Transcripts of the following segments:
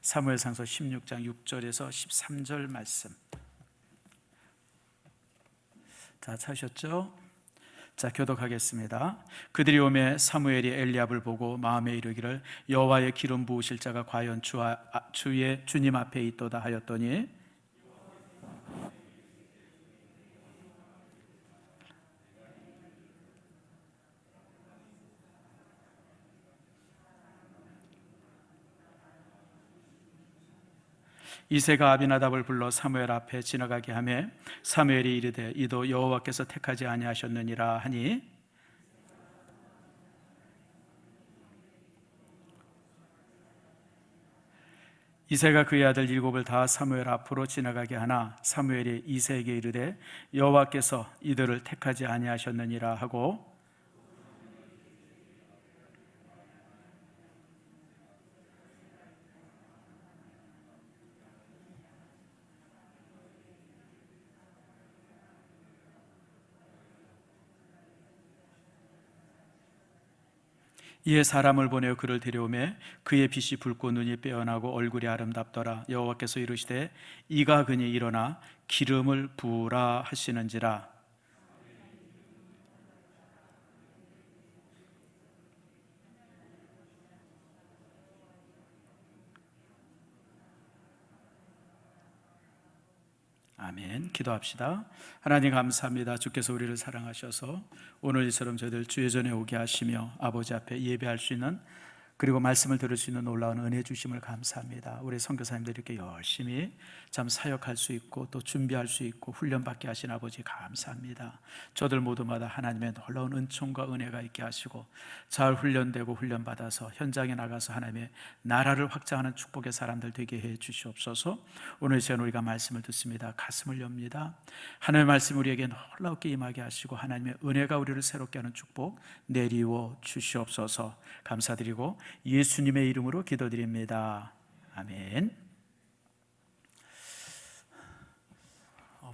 사무엘상서 16장 6절에서 13절 말씀. 자, 찾으셨죠? 자, 교독하겠습니다. 그들이 오매 사무엘이 엘리압을 보고 마음에 이르기를 여호와의 기름 부으실 자가 과연 주의 주님 앞에 있도다 하였더니 이새가 아비나답을 불러 사무엘 앞에 지나가게 하매 사무엘이 이르되 이도 여호와께서 택하지 아니하셨느니라 하니 이새가 그의 아들 일곱을 다 사무엘 앞으로 지나가게 하나 사무엘이 이새에게 이르되 여호와께서 이들을 택하지 아니하셨느니라 하고 이에 사람을 보내어 그를 데려오매 그의 빛이 붉고 눈이 빼어나고 얼굴이 아름답더라. 여호와께서 이르시되 이가 그니 일어나 기름을 부으라 하시는지라. 아멘. 기도합시다. 하나님 감사합니다. 주께서 우리를 사랑하셔서 오늘 이처럼 저희들 주의 전에 오게 하시며 아버지 앞에 예배할 수 있는 그리고 말씀을 들을 수 있는 놀라운 은혜 주심을 감사합니다. 우리 선교사님들이 이렇게 열심히 참 사역할 수 있고 또 준비할 수 있고 훈련받게 하신 아버지 감사합니다. 저들 모두마다 하나님의 놀라운 은총과 은혜가 있게 하시고 잘 훈련되고 훈련받아서 현장에 나가서 하나님의 나라를 확장하는 축복의 사람들 되게 해 주시옵소서. 오늘 시간 우리가 말씀을 듣습니다. 가슴을 엽니다. 하나님의 말씀 우리에게 놀랍게 임하게 하시고 하나님의 은혜가 우리를 새롭게 하는 축복 내리워 주시옵소서. 감사드리고 예수님의 이름으로 기도드립니다. 아멘.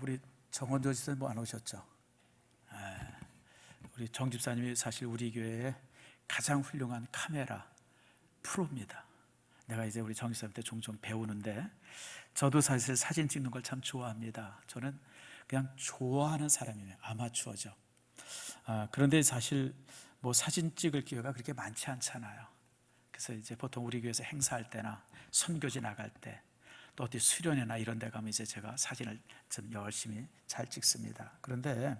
우리 정원조 집사님 뭐 안 오셨죠? 우리 정 집사님이 사실 우리 교회의 가장 훌륭한 카메라 프로입니다. 내가 이제 우리 정 집사님한테 종종 배우는데 저도 사실 사진 찍는 걸 참 좋아합니다. 저는 그냥 좋아하는 사람이에요. 아마추어죠. 그런데 사실 뭐 사진 찍을 기회가 그렇게 많지 않잖아요. 그래서 이제 보통 우리 교회에서 행사할 때나 선교지 나갈 때 또 어디 수련회나 이런 데 가면 이제 제가 사진을 좀 열심히 잘 찍습니다. 그런데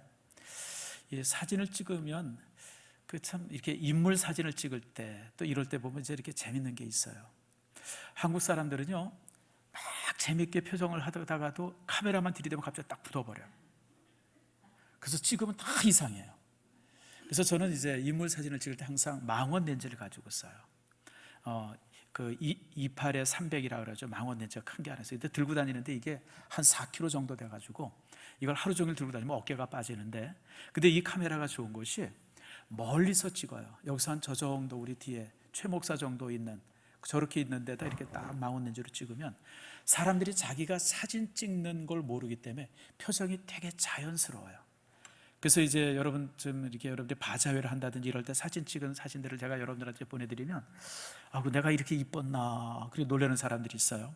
이 사진을 찍으면 그 참 이렇게 인물 사진을 찍을 때 또 이럴 때 보면 이제 이렇게 재밌는 게 있어요. 한국 사람들은요 막 재밌게 표정을 하다가도 카메라만 들이대면 갑자기 딱 굳어버려요. 그래서 찍으면 다 이상해요. 그래서 저는 이제 인물 사진을 찍을 때 항상 망원 렌즈를 가지고 써요. 그 28에 300이라 그러죠. 망원 렌즈가 큰 게 하나 있어요. 근데 들고 다니는데 이게 한 4kg 정도 돼가지고 이걸 하루 종일 들고 다니면 어깨가 빠지는데, 근데 이 카메라가 좋은 것이 멀리서 찍어요. 여기서 한 저 정도 우리 뒤에 최 목사 정도 있는 저렇게 있는 데다 이렇게 딱 망원 렌즈로 찍으면 사람들이 자기가 사진 찍는 걸 모르기 때문에 표정이 되게 자연스러워요. 그래서 이제 여러분 좀 이렇게 여러분들이 바자회를 한다든지 이럴 때 사진 찍은 사진들을 제가 여러분들한테 보내드리면 내가 이렇게 이뻤나 그리고 놀라는 사람들이 있어요.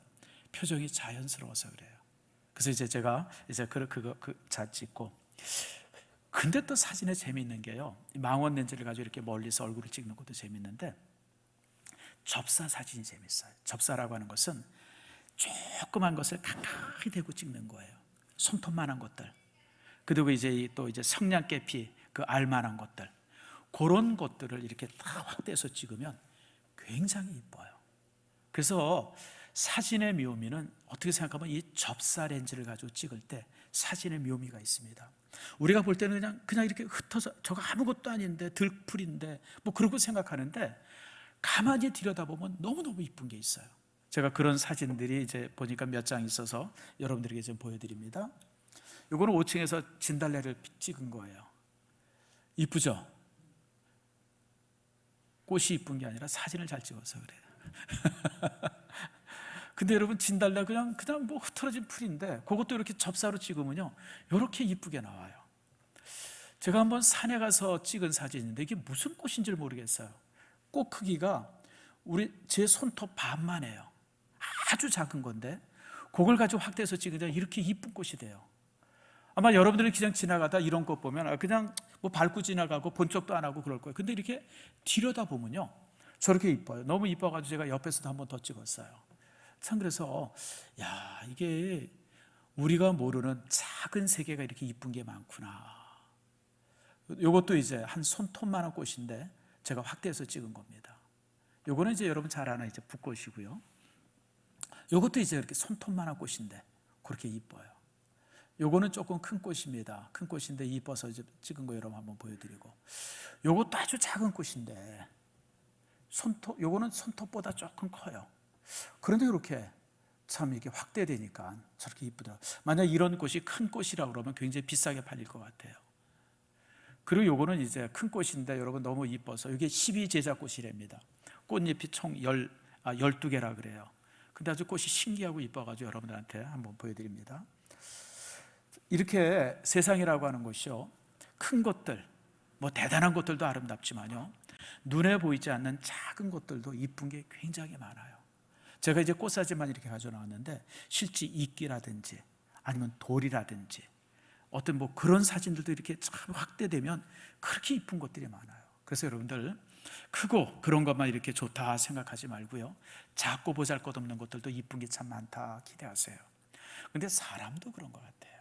표정이 자연스러워서 그래요. 그래서 이제 제가 이제 그거 잘 찍고, 근데 또 사진에 재미있는 게요, 망원 렌즈를 가지고 이렇게 멀리서 얼굴을 찍는 것도 재밌는데 접사 사진이 재밌어요. 접사라고 하는 것은 조그만 것을 가까이 대고 찍는 거예요. 손톱만한 것들. 그리고 이제 또 이제 성냥개피 그 알만한 것들, 그런 것들을 이렇게 다 확대해서 찍으면 굉장히 이뻐요. 그래서 사진의 묘미는 어떻게 생각하면 이 접사 렌즈를 가지고 찍을 때 사진의 묘미가 있습니다. 우리가 볼 때는 그냥 이렇게 흩어서 저거 아무것도 아닌데 들풀인데 뭐 그러고 생각하는데 가만히 들여다보면 너무너무 이쁜 게 있어요. 제가 그런 사진들이 이제 보니까 몇 장 있어서 여러분들에게 좀 보여드립니다. 이거는 5층에서 진달래를 찍은 거예요. 이쁘죠? 꽃이 이쁜 게 아니라 사진을 잘 찍어서 그래요. 근데 여러분 진달래 그냥 뭐 흐트러진 풀인데 그것도 이렇게 접사로 찍으면요 이렇게 이쁘게 나와요. 제가 한번 산에 가서 찍은 사진인데 이게 무슨 꽃인지를 모르겠어요. 꽃 크기가 제 손톱 반만 해요. 아주 작은 건데 그걸 가지고 확대해서 찍으면 이렇게 이쁜 꽃이 돼요. 아마 여러분들이 그냥 지나가다 이런 꽃 보면 그냥 뭐 밟고 지나가고 본 척도 안 하고 그럴 거예요. 근데 이렇게 들여다보면요 저렇게 이뻐요. 너무 이뻐가지고 제가 옆에서도 한번 더 찍었어요. 참 그래서 야, 이게 우리가 모르는 작은 세계가 이렇게 이쁜 게 많구나. 이것도 이제 한 손톱만한 꽃인데 제가 확대해서 찍은 겁니다. 요거는 이제 여러분 잘 아는 이제 붓꽃이고요. 요것도 이제 이렇게 손톱만한 꽃인데 그렇게 이뻐요. 요거는 조금 큰 꽃입니다. 큰 꽃인데 이뻐서 이제 찍은 거 여러분 한번 보여드리고, 요것도 아주 작은 꽃인데 요거는 손톱보다 조금 커요. 그런데 이렇게 참 이게 확대되니까 저렇게 이쁘더라고요. 만약 이런 꽃이 큰 꽃이라고 그러면 굉장히 비싸게 팔릴 것 같아요. 그리고 요거는 이제 큰 꽃인데 여러분 너무 이뻐서 이게 12제자꽃이랍니다. 꽃잎이 총 12개라 그래요. 근데 아주 꽃이 신기하고 이뻐가지고 여러분들한테 한번 보여드립니다. 이렇게 세상이라고 하는 것이요, 큰 것들, 뭐 대단한 것들도 아름답지만요, 눈에 보이지 않는 작은 것들도 이쁜 게 굉장히 많아요. 제가 이제 꽃사진만 이렇게 가져나왔는데 실제 이끼라든지 아니면 돌이라든지 어떤 뭐 그런 사진들도 이렇게 참 확대되면 그렇게 이쁜 것들이 많아요. 그래서 여러분들 크고 그런 것만 이렇게 좋다 생각하지 말고요, 작고 보잘것없는 것들도 이쁜 게 참 많다 기대하세요. 근데 사람도 그런 것 같아요.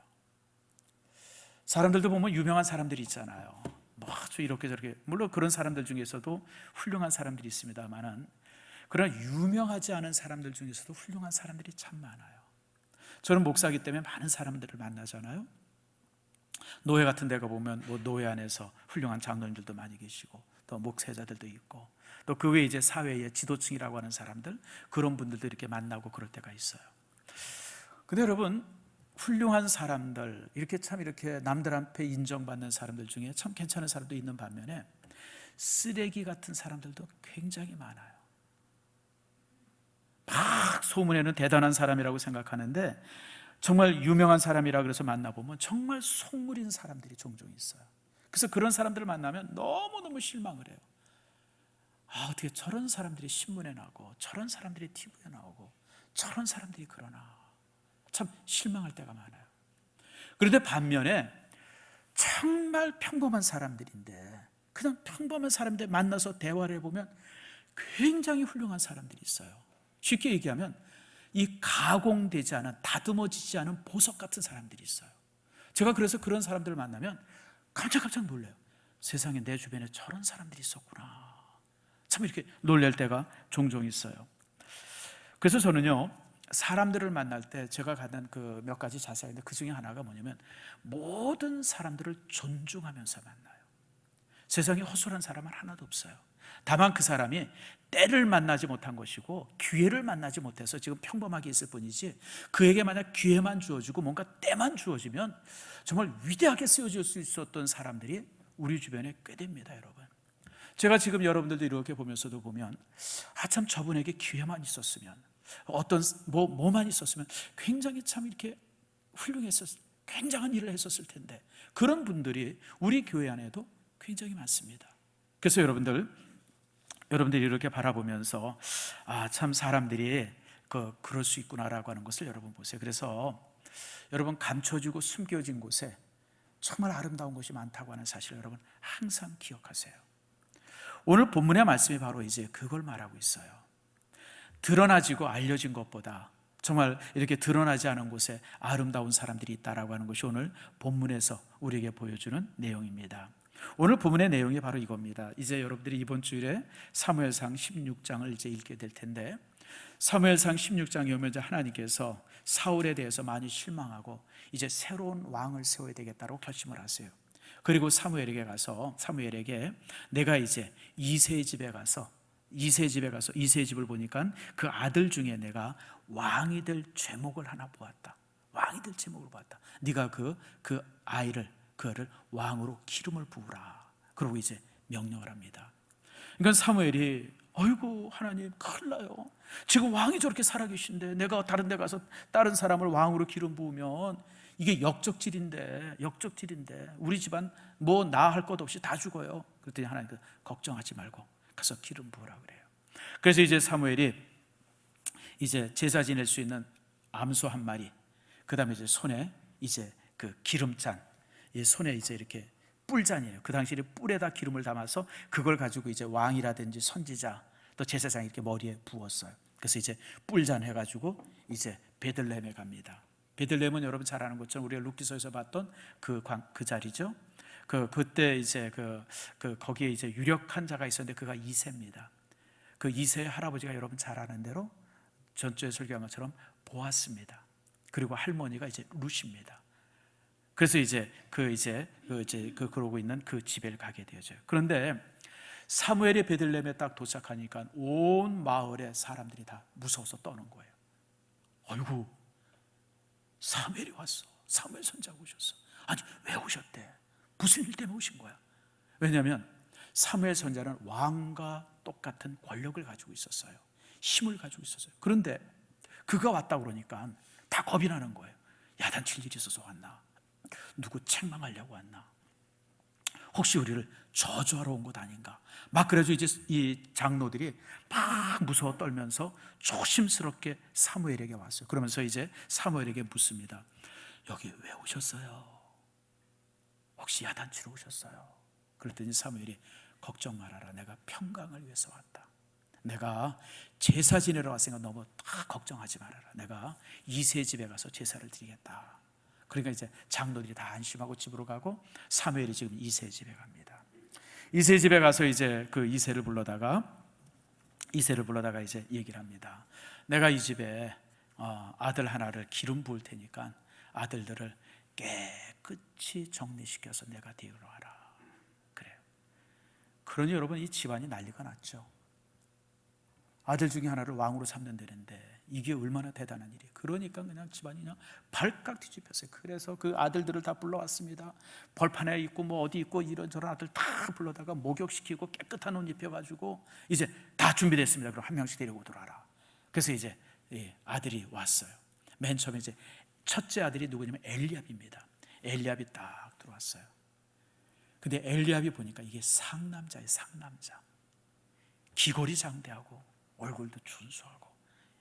사람들도 보면 유명한 사람들이 있잖아요. 뭐 아주 이렇게 저렇게, 물론 그런 사람들 중에서도 훌륭한 사람들이 있습니다만은 그러나 유명하지 않은 사람들 중에서도 훌륭한 사람들이 참 많아요. 저는 목사이기 때문에 많은 사람들을 만나잖아요. 노회 같은 데가 보면 뭐 노회 안에서 훌륭한 장로님들도 많이 계시고 또 목회자들도 있고 또 그 외에 이제 사회의 지도층이라고 하는 사람들, 그런 분들도 이렇게 만나고 그럴 때가 있어요. 근데 여러분, 훌륭한 사람들, 이렇게 참 이렇게 남들 앞에 인정받는 사람들 중에 참 괜찮은 사람도 있는 반면에 쓰레기 같은 사람들도 굉장히 많아요. 막 소문에는 대단한 사람이라고 생각하는데 정말 유명한 사람이라 그래서 만나보면 정말 속물인 사람들이 종종 있어요. 그래서 그런 사람들을 만나면 너무너무 실망을 해요. 어떻게 저런 사람들이 신문에 나오고 저런 사람들이 TV에 나오고 저런 사람들이 그러나, 참 실망할 때가 많아요. 그런데 반면에 정말 평범한 사람들인데, 그냥 평범한 사람들 만나서 대화를 해보면 굉장히 훌륭한 사람들이 있어요. 쉽게 얘기하면 이 가공되지 않은, 다듬어지지 않은 보석 같은 사람들이 있어요. 제가 그래서 그런 사람들을 만나면 깜짝깜짝 놀라요. 세상에 내 주변에 저런 사람들이 있었구나. 참 이렇게 놀랄 때가 종종 있어요. 그래서 저는요, 사람들을 만날 때 제가 갖는 그 몇 가지 자세인데 그 중에 하나가 뭐냐면 모든 사람들을 존중하면서 만나요. 세상에 허술한 사람은 하나도 없어요. 다만 그 사람이 때를 만나지 못한 것이고 기회를 만나지 못해서 지금 평범하게 있을 뿐이지, 그에게 만약 기회만 주어지고 뭔가 때만 주어지면 정말 위대하게 쓰여질 수 있었던 사람들이 우리 주변에 꽤 됩니다, 여러분. 제가 지금 여러분들도 이렇게 보면서도 보면 참 저분에게 기회만 있었으면, 어떤 뭐만 있었으면 굉장히 참 이렇게 훌륭했었을, 굉장한 일을 했었을 텐데, 그런 분들이 우리 교회 안에도 굉장히 많습니다. 그래서 여러분들이 이렇게 바라보면서 참 사람들이 그럴 수 있구나라고 하는 것을 여러분 보세요. 그래서 여러분, 감춰지고 숨겨진 곳에 정말 아름다운 것이 많다고 하는 사실을 여러분 항상 기억하세요. 오늘 본문의 말씀이 바로 이제 그걸 말하고 있어요. 드러나지고 알려진 것보다 정말 이렇게 드러나지 않은 곳에 아름다운 사람들이 있다라고 하는 것이 오늘 본문에서 우리에게 보여주는 내용입니다. 오늘 본문의 내용이 바로 이겁니다. 이제 여러분들이 이번 주일에 사무엘상 16장을 이제 읽게 될 텐데, 사무엘상 16장에 오면 이제 하나님께서 사울에 대해서 많이 실망하고 이제 새로운 왕을 세워야 되겠다고 결심을 하세요. 그리고 사무엘에게 내가 이제 이새의 집에 가서 이새의 집을 보니까 그 아들 중에 내가 왕이 될 제목을 하나 보았다. 왕이 될 제목을 보았다. 네가 그 아이를, 그를 왕으로 기름을 부으라. 그러고 이제 명령을 합니다. 그러니까 사무엘이 아이고 하나님, 큰일 나요. 지금 왕이 저렇게 살아계신데 내가 다른 데 가서 다른 사람을 왕으로 기름 부으면 이게 역적질인데 우리 집안 뭐 나 할 것 없이 다 죽어요. 그랬더니 하나님, 걱정하지 말고 가서 기름 부으라 그래요. 그래서 이제 사무엘이 이제 제사 지낼 수 있는 암소 한 마리, 그다음에 이제 손에 이제 그 기름잔, 이 손에 이제 이렇게 뿔잔이에요. 그 당시에 뿔에다 기름을 담아서 그걸 가지고 이제 왕이라든지 선지자 또 제사장이 이렇게 머리에 부었어요. 그래서 이제 뿔잔 해가지고 이제 베들레헴에 갑니다. 베들레헴은 여러분 잘 아는 것처럼 우리가 룻기서에서 봤던 그 자리죠. 그때 이제 거기에 이제 유력한 자가 있었는데 그가 이새입니다. 그 이새의 할아버지가 여러분 잘 아는 대로 전주에 설교한 것처럼 보았습니다. 그리고 할머니가 이제 룻입니다. 그래서 그러고 있는 그 집에 가게 되어져요. 그런데 사무엘이 베들레헴에 딱 도착하니까 온 마을의 사람들이 다 무서워서 떠는 거예요. 아이고, 사무엘이 왔어. 사무엘 선지자가 오셨어. 아니, 왜 오셨대? 무슨 일 때문에 오신 거야? 왜냐하면 사무엘 선지자는 왕과 똑같은 권력을 가지고 있었어요. 힘을 가지고 있었어요. 그런데 그가 왔다 그러니까 다 겁이 나는 거예요. 야단칠 일이 있어서 왔나? 누구 책망하려고 왔나? 혹시 우리를 저주하러 온 것 아닌가? 막 그래서 이제 이 장로들이 막 무서워 떨면서 조심스럽게 사무엘에게 왔어요. 그러면서 이제 사무엘에게 묻습니다. 여기 왜 오셨어요? 혹시 야단치러 오셨어요? 그랬더니 사무엘이 걱정 말아라. 내가 평강을 위해서 왔다. 내가 제사 지내러 왔으니까 너무 다 걱정하지 말아라. 내가 이새 집에 가서 제사를 드리겠다. 그러니까 이제 장로들이 다 안심하고 집으로 가고 사무엘이 지금 이새 집에 갑니다. 이새 집에 가서 이제 그 이새를 불러다가 이제 얘기를 합니다. 내가 이 집에 아들 하나를 기름 부을 테니까 아들들을 깨끗이 정리시켜서 내가 데리러 와라. 그래요. 그러니 여러분 이 집안이 난리가 났죠. 아들 중에 하나를 왕으로 삼는다는데 이게 얼마나 대단한 일이에요. 그러니까 그냥 집안이 그냥 발칵 뒤집혔어요. 그래서 그 아들들을 다 불러왔습니다. 벌판에 있고 뭐 어디 있고 이런저런 아들 다 불러다가 목욕시키고 깨끗한 옷 입혀가지고 이제 다 준비됐습니다. 그럼 한 명씩 데리고 오더라. 그래서 이제 아들이 왔어요. 맨 처음에 이제 첫째 아들이 누구냐면 엘리압입니다. 엘리압이 딱 들어왔어요. 근데 엘리압이 보니까 이게 상남자예요. 상남자. 기골이 장대하고 얼굴도 준수하고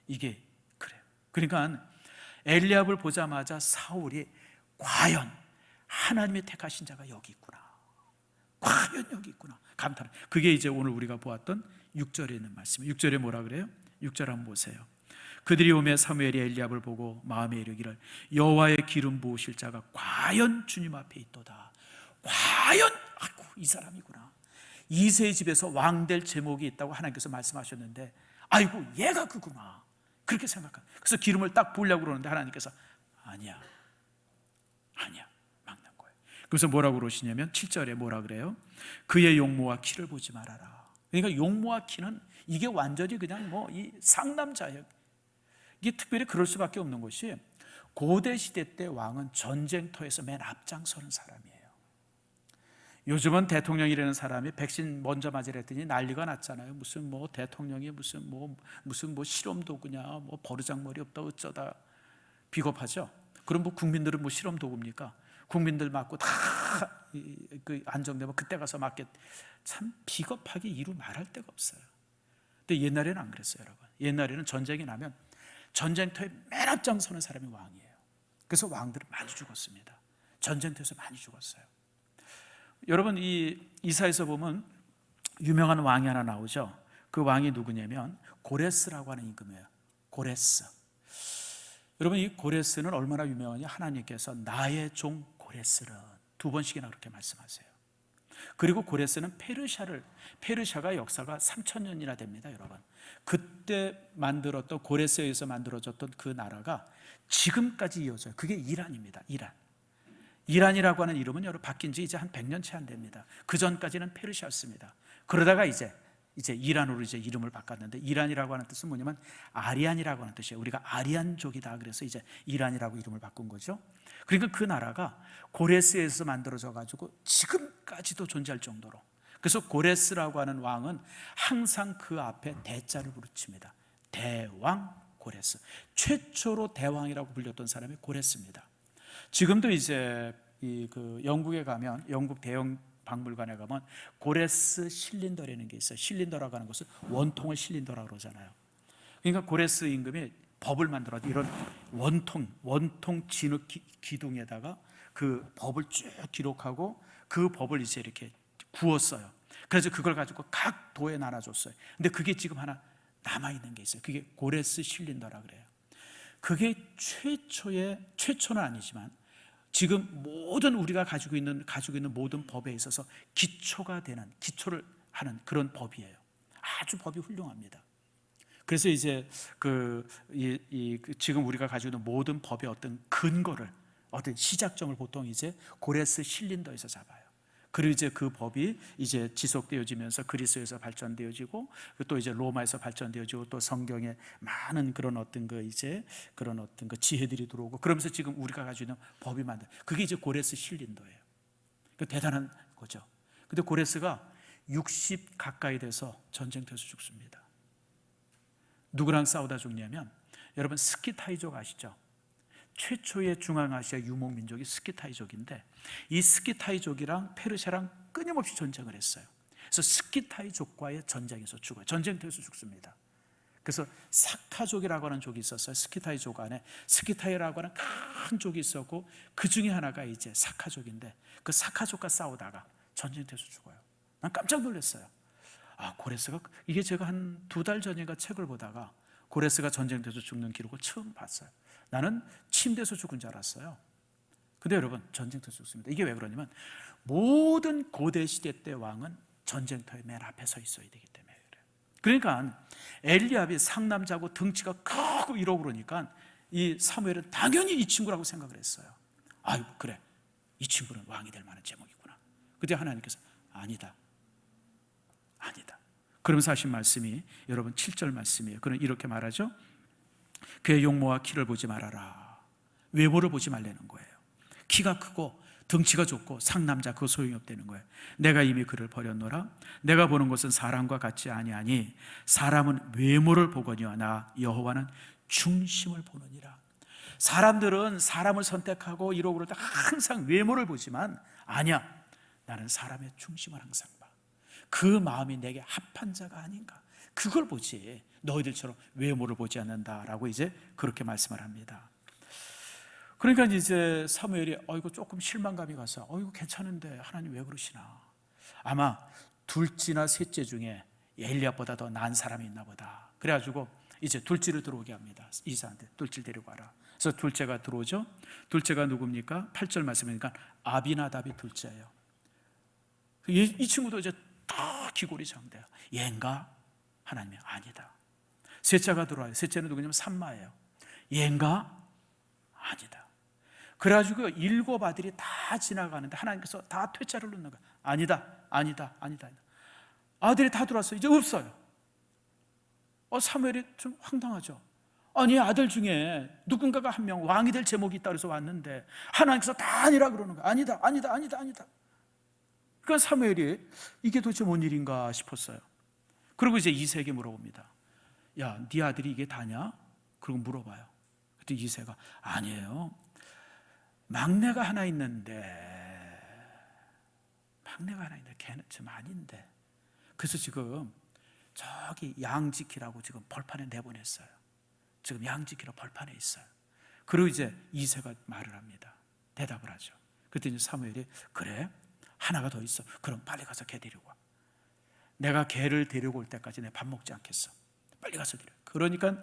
이게 그래요. 그러니까 엘리압을 보자마자 사울이 과연 하나님의 택하신 자가 여기 있구나. 과연 여기 있구나. 감탄. 그게 이제 오늘 우리가 보았던 6절에 있는 말씀이에요. 6절에 뭐라 그래요? 6절 한번 보세요. 그들이 오매 사무엘이 엘리압을 보고 마음에 이르기를 여호와의 기름 부으실 자가 과연 주님 앞에 있도다. 과연 아이고 이 사람이구나. 이새의 집에서 왕 될 제목이 있다고 하나님께서 말씀하셨는데 아이고 얘가 그구나. 그렇게 생각한. 그래서 기름을 딱 부으려고 그러는데 하나님께서 아니야 막는 거예요. 그래서 뭐라고 그러시냐면 7절에 뭐라 그래요? 그의 용모와 키를 보지 말아라. 그러니까 용모와 키는 이게 완전히 그냥 뭐 이 상남자예요. 이게 특별히 그럴 수밖에 없는 것이 고대 시대 때 왕은 전쟁터에서 맨 앞장서는 사람이에요. 요즘은 대통령이라는 사람이 백신 먼저 맞으랬더니 난리가 났잖아요. 무슨 뭐 대통령이 무슨 뭐 실험 도구냐, 뭐 버르장머리 없다 어쩌다 비겁하죠. 그럼 뭐 국민들은 뭐 실험 도구입니까? 국민들 맞고 다 그 안정되면 그때 가서 맞게 참 비겁하게 이루 말할 데가 없어요. 근데 옛날에는 안 그랬어요, 여러분. 옛날에는 전쟁이 나면 전쟁터에 맨 앞장서는 사람이 왕이에요. 그래서 왕들은 많이 죽었습니다. 전쟁터에서 많이 죽었어요. 여러분 이 이사에서 보면 유명한 왕이 하나 나오죠. 그 왕이 누구냐면 고레스라고 하는 임금이에요. 고레스. 여러분 이 고레스는 얼마나 유명하냐? 하나님께서 나의 종 고레스는 두 번씩이나 그렇게 말씀하세요. 그리고 고레스는 페르시아가 역사가 3000년이나 됩니다, 여러분. 그때 만들었던 고레스에 의해서 만들어졌던 그 나라가 지금까지 이어져요. 그게 이란입니다. 이란이라고 하는 이름은 여러분 바뀐 지 이제 한 100년 채 안 됩니다. 그 전까지는 페르시아였습니다. 그러다가 이제 이란으로 이제 이름을 바꿨는데 이란이라고 하는 뜻은 뭐냐면 아리안이라고 하는 뜻이에요. 우리가 아리안족이다. 그래서 이제 이란이라고 이름을 바꾼 거죠. 그러니까 그 나라가 고레스에서 만들어져 가지고 지금까지도 존재할 정도로. 그래서 고레스라고 하는 왕은 항상 그 앞에 대자를 부르칩니다. 대왕 고레스. 최초로 대왕이라고 불렸던 사람이 고레스입니다. 지금도 이제 그 영국에 가면 영국 대형 박물관에 가면 고레스 실린더라는 게 있어요. 실린더라고 하는 것은 원통을 실린더라고 그러잖아요. 그러니까 고레스 임금이 법을 만들어서 이런 원통 진흙 기둥에다가 그 법을 쭉 기록하고 그 법을 이제 이렇게 구웠어요. 그래서 그걸 가지고 각 도에 나눠줬어요. 근데 그게 지금 하나 남아있는 게 있어요. 그게 고레스 실린더라 그래요. 그게 최초는 아니지만 지금 모든 우리가 가지고 있는 모든 법에 있어서 기초를 하는 그런 법이에요. 아주 법이 훌륭합니다. 그래서 이제 지금 우리가 가지고 있는 모든 법의 어떤 근거를, 어떤 시작점을 보통 이제 고레스 실린더에서 잡아요. 그리고 이제 그 법이 이제 지속되어지면서 그리스에서 발전되어지고 또 이제 로마에서 발전되어지고 또 성경에 많은 그런 어떤 지혜들이 들어오고 그러면서 지금 우리가 가지고 있는 법이 만든 그게 이제 고레스 실린더예요. 대단한 거죠. 근데 고레스가 60 가까이 돼서 전쟁터에서 죽습니다. 누구랑 싸우다 죽냐면 여러분 스키타이족 아시죠? 최초의 중앙아시아 유목민족이 스키타이족인데 이 스키타이족이랑 페르시아랑 끊임없이 전쟁을 했어요. 그래서 스키타이족과의 전쟁에서 죽어요. 전쟁터에서 죽습니다. 그래서 사카족이라고 하는 족이 있었어요. 스키타이족 안에 스키타이라고 하는 큰 족이 있었고 그 중에 하나가 이제 사카족인데 그 사카족과 싸우다가 전쟁터에서 죽어요. 난 깜짝 놀랐어요. 고레스가 이게 제가 한 2달 전인가 책을 보다가 고레스가 전쟁터에서 죽는 기록을 처음 봤어요. 나는 침대에서 죽은 줄 알았어요. 근데 여러분 전쟁터에서 죽습니다. 이게 왜 그러냐면 모든 고대 시대 때 왕은 전쟁터에 맨 앞에 서 있어야 되기 때문에 그래요. 그러니까 엘리압이 상남자고 등치가 크고 이러고 그러니까 이 사무엘은 당연히 이 친구라고 생각을 했어요. 아유 그래, 이 친구는 왕이 될 만한 제목이구나. 그때 하나님께서 아니다. 그러면서 하신 말씀이 여러분 7절 말씀이에요. 그는 이렇게 말하죠. 그의 용모와 키를 보지 말아라. 외모를 보지 말라는 거예요. 키가 크고 덩치가 좋고 상남자 그거 소용이 없다는 거예요. 내가 이미 그를 버렸노라. 내가 보는 것은 사람과 같지 아니하니 사람은 외모를 보거니와 나 여호와는 중심을 보느니라. 사람들은 사람을 선택하고 이러고 그럴 때 항상 외모를 보지만 아니야, 나는 사람의 중심을 항상 봐. 그 마음이 내게 합한 자가 아닌가, 그걸 보지 너희들처럼 외모를 보지 않는다라고 이제 그렇게 말씀을 합니다. 그러니까 이제 사무엘이 이거 조금 실망감이 가서 이거 괜찮은데 하나님 왜 그러시나, 아마 둘째나 셋째 중에 엘리압보다 더 나은 사람이 있나 보다. 그래가지고 이제 둘째를 들어오게 합니다. 이사한테 둘째 데리고 와라. 그래서 둘째가 들어오죠. 둘째가 누굽니까? 8절 말씀이니까 아비나답이 둘째예요. 이 친구도 이제 다 기골이 장대요. 얘인가? 하나님이 아니다. 셋째가 들어와요. 셋째는 누구냐면 삼마예요. 얘인가? 아니다. 그래가지고 7 아들이 다 지나가는데 하나님께서 다 퇴짜를 놓는 거예요. 아니다. 아들이 다 들어왔어요. 이제 없어요. 사무엘이 좀 황당하죠. 아니 아들 중에 누군가가 한 명 왕이 될 제목이 있다고 해서 왔는데 하나님께서 다 아니라 그러는 거예요. 아니다. 그러니까 사무엘이 이게 도대체 뭔 일인가 싶었어요. 그리고 이제 이새에게 물어봅니다. 야, 네 아들이 이게 다냐? 그리고 물어봐요. 그때 이새가 아니에요. 막내가 하나 있는데 걔는 좀 아닌데. 그래서 지금 저기 양 지키라고 지금 벌판에 내보냈어요. 지금 양 지키러 벌판에 있어요. 그리고 이제 이새가 말을 합니다. 대답을 하죠. 그때 이제 사무엘이 그래? 하나가 더 있어. 그럼 빨리 가서 걔 데리고 와. 내가 걔를 데리고 올 때까지 내 밥 먹지 않겠어. 빨리 가서 데려. 그러니까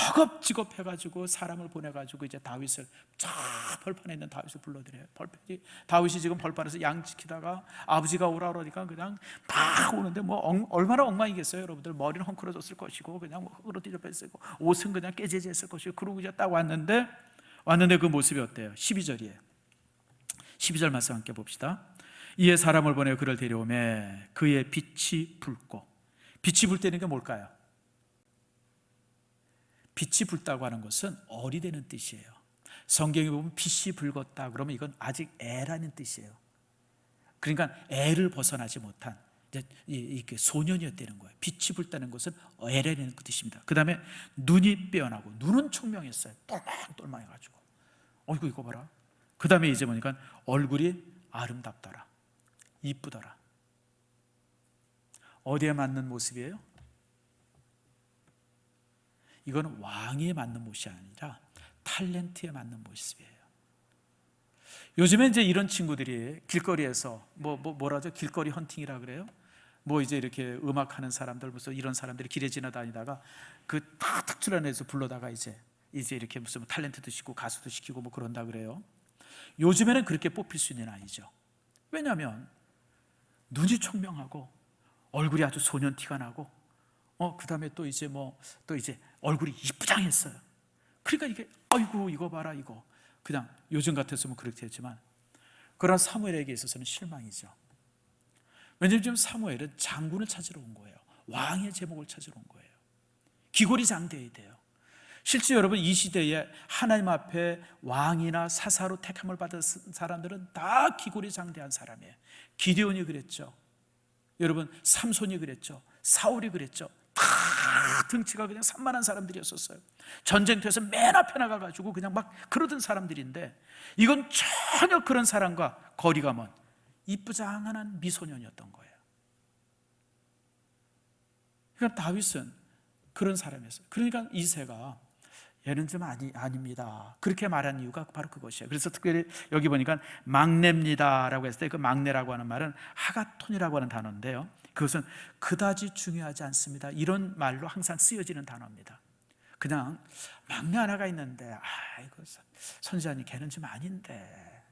허겁지겁 해가지고 사람을 보내가지고 이제 다윗을 저 벌판에 있는 다윗을 불러들여요. 다윗이 지금 벌판에서 양 지키다가 아버지가 오라 그러니까 그냥 막 오는데 얼마나 엉망이겠어요, 여러분들. 머리는 헝클어졌을 것이고 그냥 흙으로 뒤집혔을 거고 옷은 그냥 깨지졌을 것이고 그러고 이제 딱 왔는데 그 모습이 어때요? 12절이에요. 12절 말씀 함께 봅시다. 이에 사람을 보내 그를 데려오매 그의 빛이 붉고, 빛이 불 때는 게 뭘까요? 빛이 붉다고 하는 것은 어리되는 뜻이에요. 성경에 보면 빛이 붉었다 그러면 이건 아직 애라는 뜻이에요. 그러니까 애를 벗어나지 못한 이렇게 소년이었다는 거예요. 빛이 붉다는 것은 애라는 뜻입니다. 그 다음에 눈이 빼어나고, 눈은 총명했어요. 똘망해가지고 이거 봐라. 그 다음에 이제 보니까 얼굴이 아름답더라, 이쁘더라. 어디에 맞는 모습이에요? 이건 왕에 맞는 모습이 아니라 탤런트에 맞는 모습이에요. 요즘에 이제 이런 친구들이 길거리에서 뭐라죠? 길거리 헌팅이라 그래요? 뭐 이제 이렇게 음악하는 사람들, 무슨 이런 사람들이 길에 지나다니다가 그 다 특출한 애에서 불러다가 이제 이렇게 무슨 탤런트도 시키고 가수도 시키고 뭐 그런다 그래요. 요즘에는 그렇게 뽑힐 수 있는 아이죠. 왜냐하면 눈이 총명하고 얼굴이 아주 소년 티가 나고 그다음에 또 이제 얼굴이 이쁘장했어요. 그러니까 이게 아이고 이거 봐라 이거 그냥 요즘 같았으면 그렇게 했지만 그러나 사무엘에게 있어서는 실망이죠. 왜냐하면 지금 사무엘은 장군을 찾으러 온 거예요. 왕의 제목을 찾으러 온 거예요. 기골이장대해야 돼요. 실제 여러분 이 시대에 하나님 앞에 왕이나 사사로 택함을 받은 사람들은 다 기골이장대한 사람이에요. 기드온이 그랬죠. 여러분 삼손이 그랬죠. 사울이 그랬죠. 다 등치가 그냥 산만한 사람들이었었어요. 전쟁터에서 맨 앞에 나가가지고 그냥 막 그러던 사람들인데 이건 전혀 그런 사람과 거리가 먼 이쁘장한 미소년이었던 거예요. 그러니까 다윗은 그런 사람이었어요. 그러니까 이새가 얘는 좀 아닙니다. 그렇게 말한 이유가 바로 그것이에요. 그래서 특별히 여기 보니까 막내입니다라고 했을 때 그 막내라고 하는 말은 하가톤이라고 하는 단어인데요. 그것은 그다지 중요하지 않습니다. 이런 말로 항상 쓰여지는 단어입니다. 그냥 막내 하나가 있는데 아이고 선지자님 걔는 좀 아닌데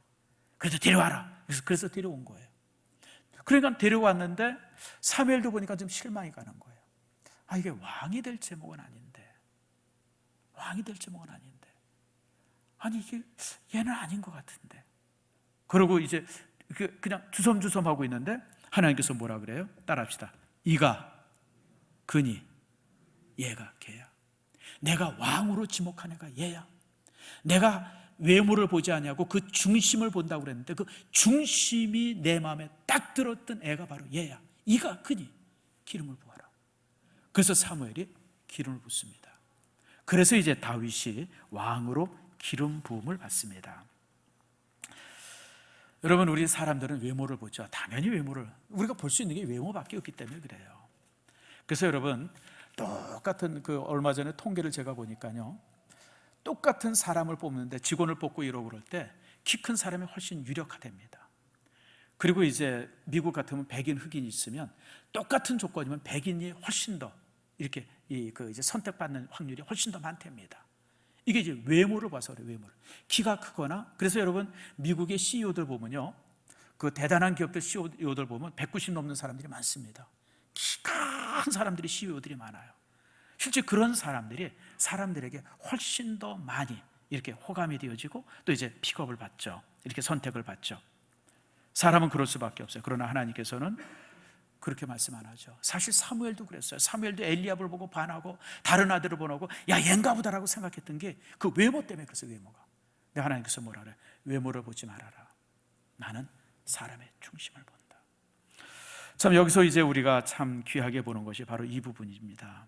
그래도 데려와라. 그래서 데려온 거예요. 그러니까 데려왔는데 사무엘도 보니까 좀 실망이 가는 거예요. 이게 왕이 될 제목은 아닌데 아니 이게 얘는 아닌 것 같은데 그러고 이제 그냥 주섬주섬 하고 있는데 하나님께서 뭐라 그래요? 따라합시다. 이가 그니 얘가 걔야. 내가 왕으로 지목한 애가 얘야. 내가 외모를 보지 아니하고 그 중심을 본다고 그랬는데 그 중심이 내 마음에 딱 들었던 애가 바로 얘야. 이가 그니 기름을 부어라. 그래서 사무엘이 기름을 붓습니다. 그래서 이제 다윗이 왕으로 기름 부음을 받습니다. 여러분 우리 사람들은 외모를 보죠. 당연히 외모를 우리가 볼 수 있는 게 외모밖에 없기 때문에 그래요. 그래서 여러분 똑같은 얼마 전에 통계를 제가 보니까요. 똑같은 사람을 뽑는데 직원을 뽑고 이러고 그럴 때 키 큰 사람이 훨씬 유력하답니다. 그리고 이제 미국 같으면 백인 흑인이 있으면 똑같은 조건이면 백인이 훨씬 더 이렇게 이제 선택받는 확률이 훨씬 더 많답니다. 이게 이제 외모를 봐서 그래요. 외모를 키가 크거나 그래서 여러분 미국의 CEO들 보면요, 그 대단한 기업들 CEO들 보면 190 넘는 사람들이 많습니다. 키가 큰 사람들이 CEO들이 많아요. 실제 그런 사람들이 사람들에게 훨씬 더 많이 이렇게 호감이 되어지고 또 이제 픽업을 받죠. 이렇게 선택을 받죠. 사람은 그럴 수밖에 없어요. 그러나 하나님께서는 그렇게 말씀 안 하죠. 사실 사무엘도 그랬어요. 사무엘도 엘리압을 보고 반하고 다른 아들을 보고 야 얘인가 보다라고 생각했던 게 그 외모 때문에 그랬어요. 외모가. 근데 하나님께서 뭐라 그래? 외모를 보지 말아라. 나는 사람의 중심을 본다. 참 여기서 이제 우리가 참 귀하게 보는 것이 바로 이 부분입니다.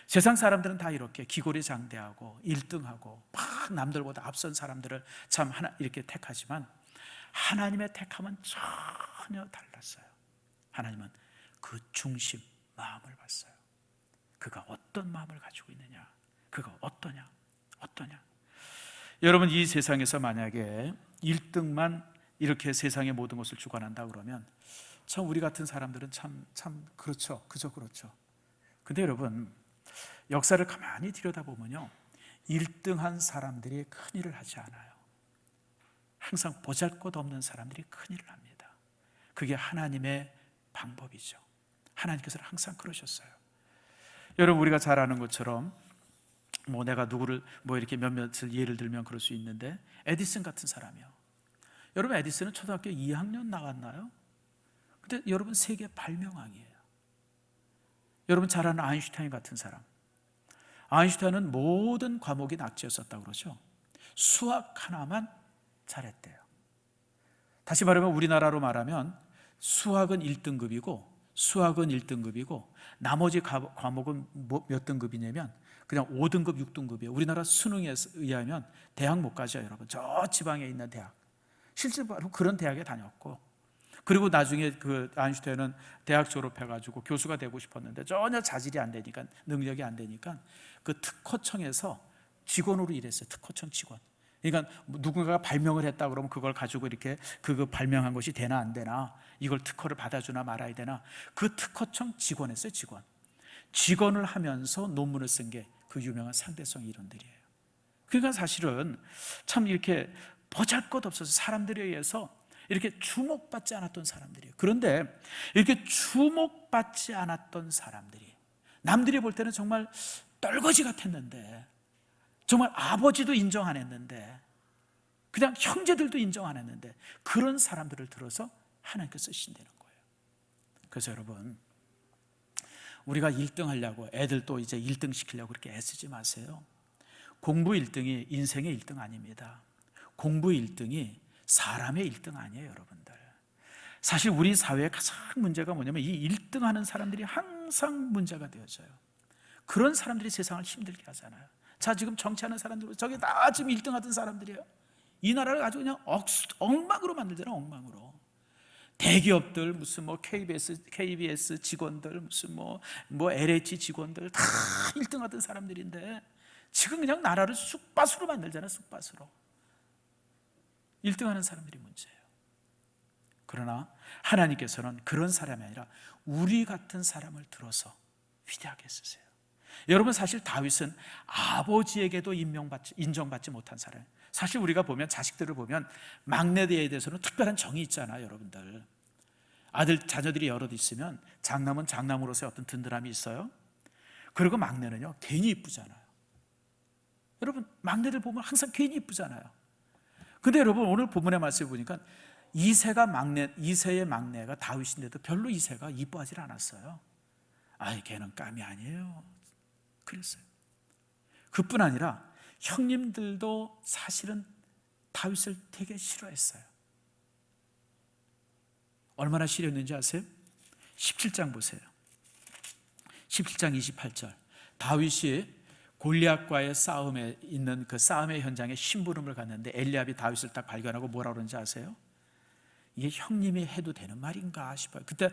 세상 사람들은 다 이렇게 기고리장대하고 1등하고 막 남들보다 앞선 사람들을 참 이렇게 택하지만 하나님의 택함은 전혀 달랐어요. 하나님은 그 중심 마음을 봤어요. 그가 어떤 마음을 가지고 있느냐, 그가 어떠냐. 여러분 이 세상에서 만약에 1등만 이렇게 세상의 모든 것을 주관한다 그러면 참 우리 같은 사람들은 참 그렇죠. 그죠 그렇죠. 근데 여러분 역사를 가만히 들여다보면요 1등한 사람들이 큰일을 하지 않아요. 항상 보잘것없는 사람들이 큰일을 합니다. 그게 하나님의 방법이죠. 하나님께서는 항상 그러셨어요. 여러분 우리가 잘 아는 것처럼 내가 누구를 이렇게 몇몇을 예를 들면 그럴 수 있는데 에디슨 같은 사람이요. 여러분 에디슨은 초등학교 2학년 나왔나요? 근데 여러분 세계 발명왕이에요. 여러분 잘 아는 아인슈타인 같은 사람. 아인슈타인은 모든 과목이 낙제였었다고 그러죠. 수학 하나만 잘했대요. 다시 말하면 우리나라로 말하면 수학은 1등급이고 나머지 과목은 몇 등급이냐면 그냥 5등급, 6등급이에요. 우리나라 수능에 의하면 대학 못 가죠, 여러분. 저 지방에 있는 대학. 실제 바로 그런 대학에 다녔고 그리고 나중에 그 아인슈타인은 대학 졸업해가지고 교수가 되고 싶었는데 전혀 자질이 안 되니까, 능력이 안 되니까 그 특허청에서 직원으로 일했어요. 특허청 직원. 그러니까 누군가가 발명을 했다 그러면 그걸 가지고 이렇게 그 발명한 것이 되나 안 되나, 이걸 특허를 받아주나 말아야 되나, 그 특허청 직원했어요. 직원을 하면서 논문을 쓴 게 그 유명한 상대성 이론들이에요. 그러니까 사실은 참 이렇게 보잘것없어서 사람들에 의해서 이렇게 주목받지 않았던 사람들이에요. 그런데 이렇게 주목받지 않았던 사람들이 남들이 볼 때는 정말 떨거지 같았는데, 정말 아버지도 인정 안 했는데, 그냥 형제들도 인정 안 했는데, 그런 사람들을 들어서 하나님께서 쓰신다는 거예요. 그래서 여러분, 우리가 1등 하려고 애들도 이제 1등 시키려고 그렇게 애쓰지 마세요. 공부 1등이 인생의 1등 아닙니다. 공부 1등이 사람의 1등 아니에요, 여러분들. 사실 우리 사회의 가장 문제가 뭐냐면 이 1등 하는 사람들이 항상 문제가 되어져요. 그런 사람들이 세상을 힘들게 하잖아요. 자, 지금 정치하는 사람들, 저게 다 지금 1등 하던 사람들이에요. 이 나라를 아주 그냥 엉망으로 만들잖아요, 엉망으로. 대기업들, 무슨 뭐 KBS 직원들, 무슨 뭐 LH 직원들 다 1등 하던 사람들인데 지금 그냥 나라를 쑥밭으로 만들잖아요, 쑥밭으로. 1등 하는 사람들이 문제예요. 그러나 하나님께서는 그런 사람이 아니라 우리 같은 사람을 들어서 위대하게 쓰세요. 여러분, 사실 다윗은 아버지에게도 인정받지 못한 사람. 사실 우리가 보면, 자식들을 보면 막내들에 대해서는 특별한 정이 있잖아요, 여러분들. 자녀들이 여럿 있으면 장남은 장남으로서의 어떤 든든함이 있어요. 그리고 막내는요, 괜히 이쁘잖아요. 여러분, 막내들 보면 항상 괜히 이쁘잖아요. 근데 여러분, 오늘 본문의 말씀을 보니까 이세의 막내가 다윗인데도 별로 이세가 이뻐하지 않았어요. 아이, 걔는 깜이 아니에요, 그랬어요. 그뿐 아니라 형님들도 사실은 다윗을 되게 싫어했어요. 얼마나 싫어했는지 아세요? 17장 보세요. 17장 28절. 다윗이 골리앗과의 싸움에 있는 그 싸움의 현장에 심부름을 갔는데 엘리압이 다윗을 딱 발견하고 뭐라 그러는지 아세요? 이게 형님이 해도 되는 말인가 싶어요. 그때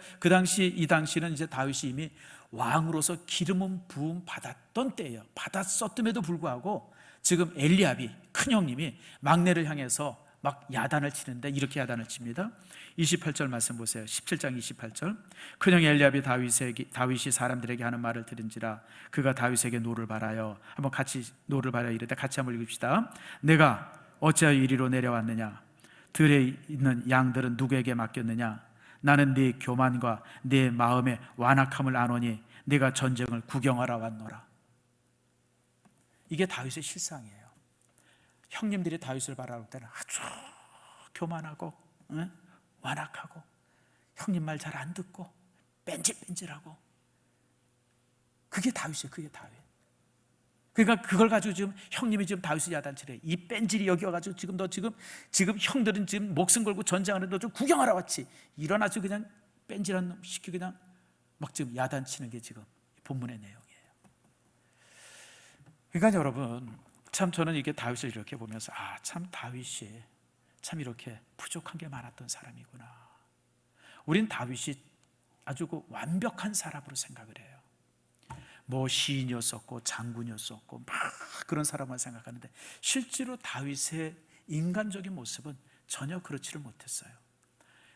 이 당시는 이제 다윗이 이미 왕으로서 기름은 부음 받았던 때예요. 받았었음에도 불구하고 지금 엘리압이, 큰 형님이 막내를 향해서 막 야단을 치는데 이렇게 야단을 칩니다. 28절 말씀 보세요. 17장 28절. 큰형 엘리압이 다윗이 사람들에게 하는 말을 들은지라 그가 다윗에게 노를 바라여, 한번 같이 노를 바라여 이르되 같이 한번 읽읍시다. 내가 어찌하여 이리로 내려왔느냐? 들에 있는 양들은 누구에게 맡겼느냐? 나는 네 교만과 네 마음의 완악함을 아노니 네가 전쟁을 구경하러 왔노라. 이게 다윗의 실상이에요. 형님들이 다윗을 바라볼 때는 아주 교만하고 완악하고 형님 말 잘 안 듣고 뺀질뺀질하고, 그게 다윗이에요. 그게 다윗. 그러니까 그걸 가지고 지금 형님이 지금 다윗을 야단치래. 이 뺀질이 여기 와가지고 지금 너 지금 형들은 지금 목숨 걸고 전쟁하는데 너 좀 구경하러 왔지, 이런 아주 그냥 뺀질한 놈 시키 그냥 막 지금 야단치는 게 지금 본문의 내용이에요. 그러니까 여러분, 참 저는 이게 다윗을 이렇게 보면서 참 다윗이 참 이렇게 부족한 게 많았던 사람이구나. 우린 다윗이 아주 그 완벽한 사람으로 생각을 해요. 뭐 시인이었었고 장군이었었고 막 그런 사람만 생각하는데 실제로 다윗의 인간적인 모습은 전혀 그렇지를 못했어요.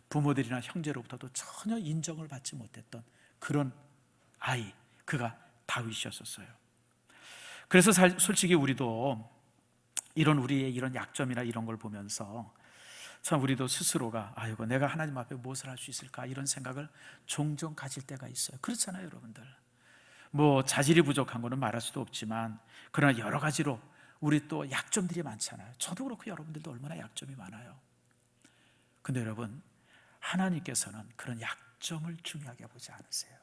부모들이나 형제로부터도 전혀 인정을 받지 못했던 그런 아이, 그가 다윗이었었어요. 그래서 솔직히 우리도 우리의 이런 약점이나 이런 걸 보면서 참 우리도 스스로가 아이고 내가 하나님 앞에 무엇을 할 수 있을까, 이런 생각을 종종 가질 때가 있어요. 그렇잖아요, 여러분들. 뭐 자질이 부족한 거는 말할 수도 없지만 그러나 여러 가지로 우리 또 약점들이 많잖아요. 저도 그렇고 여러분들도 얼마나 약점이 많아요. 근데 여러분, 하나님께서는 그런 약점을 중요하게 보지 않으세요.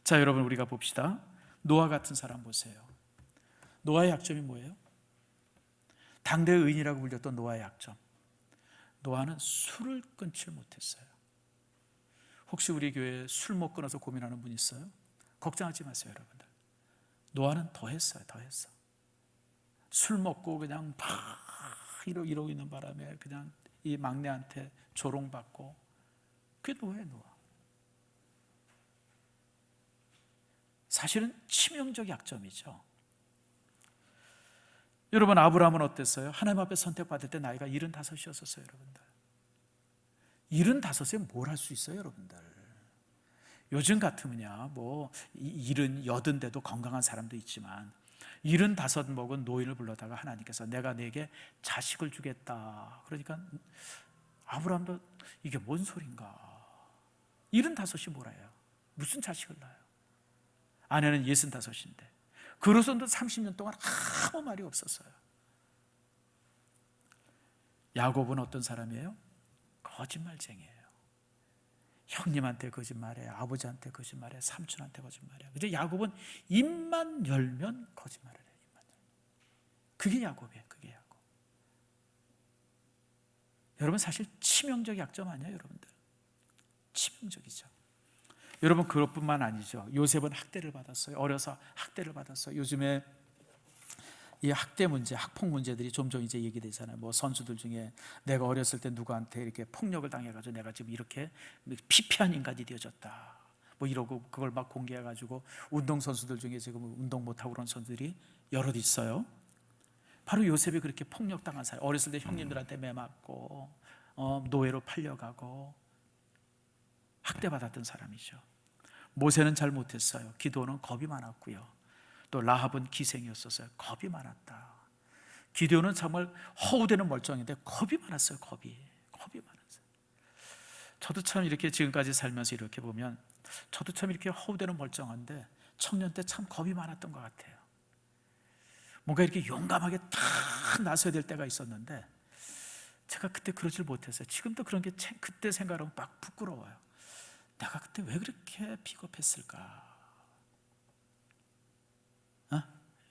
자, 여러분, 우리가 봅시다. 노아 같은 사람 보세요. 노아의 약점이 뭐예요? 당대의 의인이라고 불렸던 노아의 약점. 노아는 술을 끊지 못했어요. 혹시 우리 교회에 술 못 끊어서 고민하는 분 있어요? 걱정하지 마세요, 여러분들. 노아는 더 했어요. 술 먹고 그냥 막 이러고 있는 바람에 그냥 이 막내한테 조롱받고 그게 노아예요, 노아. 사실은 치명적 약점이죠. 여러분, 아브라함은 어땠어요? 하나님 앞에 선택받을 때 나이가 75이었어요, 여러분들. 75에 뭘 할 수 있어요, 여러분들? 요즘 같으면야 뭐 70, 80대도 건강한 사람도 있지만 75 먹은 노인을 불러다가 하나님께서 내가 네게 자식을 주겠다. 그러니까 아브라함도 이게 뭔 소린가? 75이 뭐라요? 무슨 자식을 낳아요? 아내는 65인데 그로서도 30년 동안 아무 말이 없었어요. 야곱은 어떤 사람이에요? 거짓말쟁이에요. 형님한테 거짓말해, 아버지한테 거짓말해, 삼촌한테 거짓말해. 그죠? 야곱은 입만 열면 거짓말을 해요. 입만 열면. 그게 야곱이에요. 그게 야곱. 여러분, 사실 치명적 약점 아니에요, 여러분들? 치명적이죠. 여러분, 그것뿐만 아니죠. 요셉은 학대를 받았어요. 어려서 학대를 받았어요. 요즘에 이 학대 문제, 학폭 문제들이 점점 이제 얘기되잖아요. 뭐 선수들 중에 내가 어렸을 때 누구한테 이렇게 폭력을 당해가지고 내가 지금 이렇게 피폐한 인간이 되어졌다. 뭐 이러고 그걸 막 공개해가지고 운동 선수들 중에 지금 운동 못하고 그런 선수들이 여럿 있어요. 바로 요셉이 그렇게 폭력당한 사람. 어렸을 때 형님들한테 매맞고 노예로 팔려가고 학대받았던 사람이죠. 모세는 잘 못했어요. 기도는 겁이 많았고요. 또 라합은 기생이었었어요. 겁이 많았다. 기도는 정말 허우대는 멀쩡인데 겁이 많았어요. 겁이 많았어요. 저도 참 이렇게 지금까지 살면서 이렇게 보면 저도 참 이렇게 허우대는 멀쩡한데 청년 때 참 겁이 많았던 것 같아요. 뭔가 이렇게 용감하게 탁 나서야 될 때가 있었는데 제가 그때 그러질 못했어요. 지금도 그런 게 그때 생각하면 막 부끄러워요. 내가 그때 왜 그렇게 비겁했을까?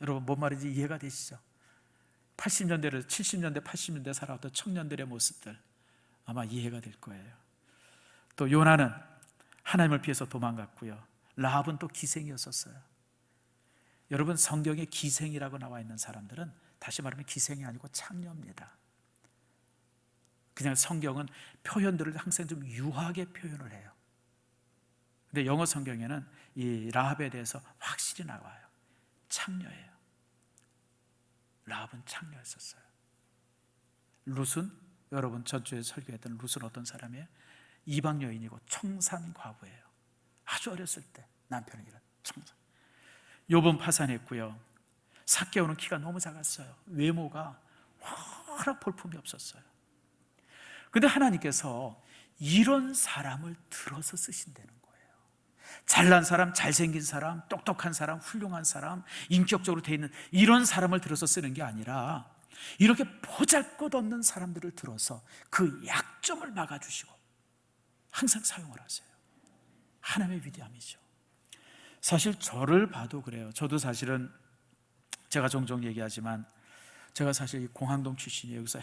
여러분, 뭔 말인지 이해가 되시죠? 80년대를 70년대 80년대 살아왔던 청년들의 모습들 아마 이해가 될 거예요. 또 요나는 하나님을 피해서 도망갔고요. 라합은 또 기생이었었어요. 여러분, 성경에 기생이라고 나와 있는 사람들은 다시 말하면 기생이 아니고 창녀입니다. 그냥 성경은 표현들을 항상 좀 유하게 표현을 해요. 근데 영어 성경에는 이 라합에 대해서 확실히 나와요. 창녀예요. 라합은 창녀였었어요. 룻은, 여러분 전주에 설교했던 룻은 어떤 사람이에요? 이방 여인이고 청산 과부예요. 아주 어렸을 때 남편을 잃은 청산. 욥은 파산했고요. 삭개오는 키가 너무 작았어요. 외모가 워낙 볼품이 없었어요. 근데 하나님께서 이런 사람을 들어서 쓰신다는 거예요. 잘난 사람, 잘생긴 사람, 똑똑한 사람, 훌륭한 사람, 인격적으로 돼 있는 이런 사람을 들어서 쓰는 게 아니라 이렇게 보잘것없는 사람들을 들어서 그 약점을 막아주시고 항상 사용을 하세요. 하나님의 위대함이죠. 사실 저를 봐도 그래요. 저도 사실은 제가 종종 얘기하지만 제가 사실 공항동 출신이에요. 여기서